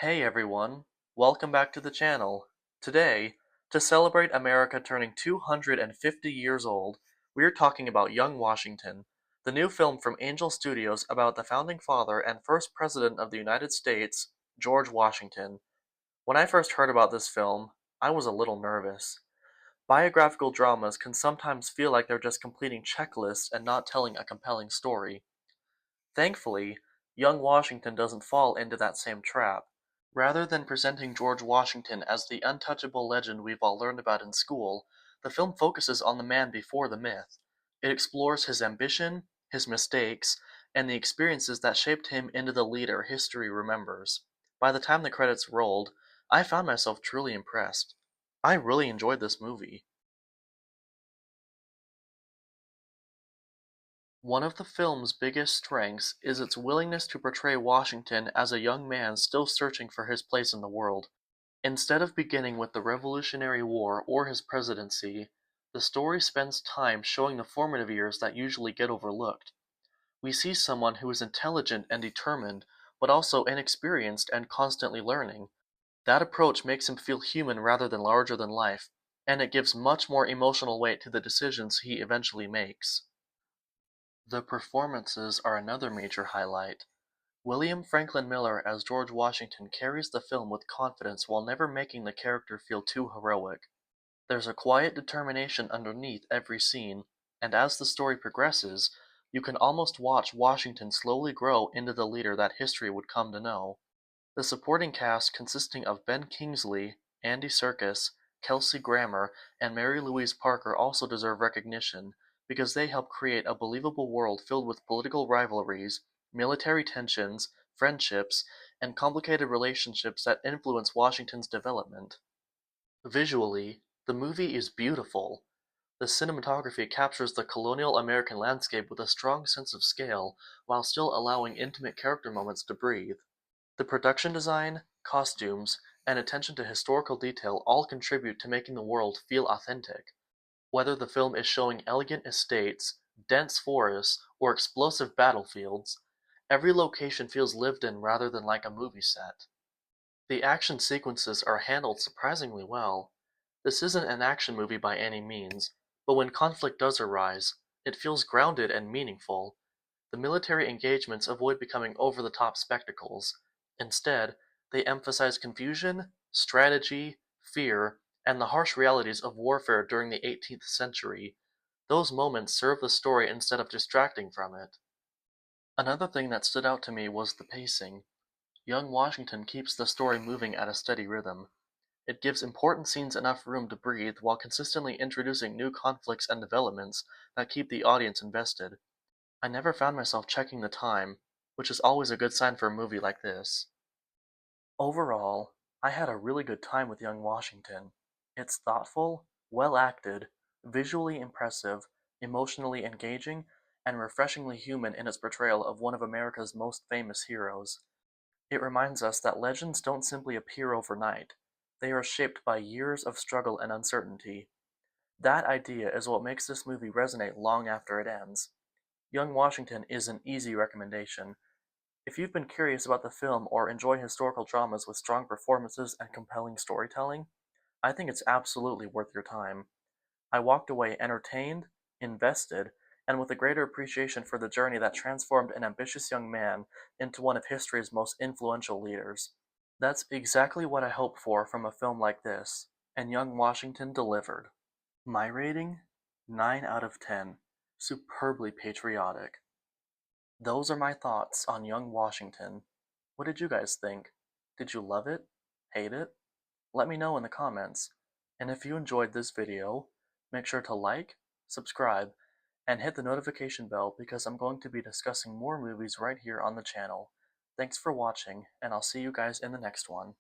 Hey everyone, welcome back to the channel. Today, to celebrate America turning 250 years old, we're talking about Young Washington, the new film from Angel Studios about the founding father and first president of the United States, George Washington. When I first heard about this film, I was a little nervous. Biographical dramas can sometimes feel like they're just completing checklists and not telling a compelling story. Thankfully, Young Washington doesn't fall into that same trap. Rather than presenting George Washington as the untouchable legend we've all learned about in school, the film focuses on the man before the myth. It explores his ambition, his mistakes, and the experiences that shaped him into the leader history remembers. By the time the credits rolled, I found myself truly impressed. I really enjoyed this movie. One of the film's biggest strengths is its willingness to portray Washington as a young man still searching for his place in the world. Instead of beginning with the Revolutionary War or his presidency, the story spends time showing the formative years that usually get overlooked. We see someone who is intelligent and determined, but also inexperienced and constantly learning. That approach makes him feel human rather than larger than life, and it gives much more emotional weight to the decisions he eventually makes. The performances are another major highlight. William Franklin Miller as George Washington carries the film with confidence while never making the character feel too heroic. There's a quiet determination underneath every scene, and as the story progresses, you can almost watch Washington slowly grow into the leader that history would come to know. The supporting cast consisting of Ben Kingsley, Andy Serkis, Kelsey Grammer, and Mary Louise Parker also deserve recognition because they help create a believable world filled with political rivalries, military tensions, friendships, and complicated relationships that influence Washington's development. Visually, the movie is beautiful. The cinematography captures the colonial American landscape with a strong sense of scale while still allowing intimate character moments to breathe. The production design, costumes, and attention to historical detail all contribute to making the world feel authentic. Whether the film is showing elegant estates, dense forests, or explosive battlefields, every location feels lived in rather than like a movie set. The action sequences are handled surprisingly well. This isn't an action movie by any means, but when conflict does arise, it feels grounded and meaningful. The military engagements avoid becoming over-the-top spectacles. Instead, they emphasize confusion, strategy, fear, and the harsh realities of warfare during the 18th century. Those moments serve the story instead of distracting from it. Another thing that stood out to me was the pacing. Young Washington keeps the story moving at a steady rhythm. It gives important scenes enough room to breathe while consistently introducing new conflicts and developments that keep the audience invested. I never found myself checking the time, which is always a good sign for a movie like this. Overall, I had a really good time with Young Washington. It's thoughtful, well acted, visually impressive, emotionally engaging, and refreshingly human in its portrayal of one of America's most famous heroes. It reminds us that legends don't simply appear overnight, they are shaped by years of struggle and uncertainty. That idea is what makes this movie resonate long after it ends. Young Washington is an easy recommendation. If you've been curious about the film or enjoy historical dramas with strong performances and compelling storytelling, I think it's absolutely worth your time. I walked away entertained, invested, and with a greater appreciation for the journey that transformed an ambitious young man into one of history's most influential leaders. That's exactly what I hope for from a film like this, and Young Washington delivered. My rating? 9 out of 10. Superbly patriotic. Those are my thoughts on Young Washington. What did you guys think? Did you love it? Hate it? Let me know in the comments. And if you enjoyed this video, make sure to like, subscribe, and hit the notification bell because I'm going to be discussing more movies right here on the channel. Thanks for watching, and I'll see you guys in the next one.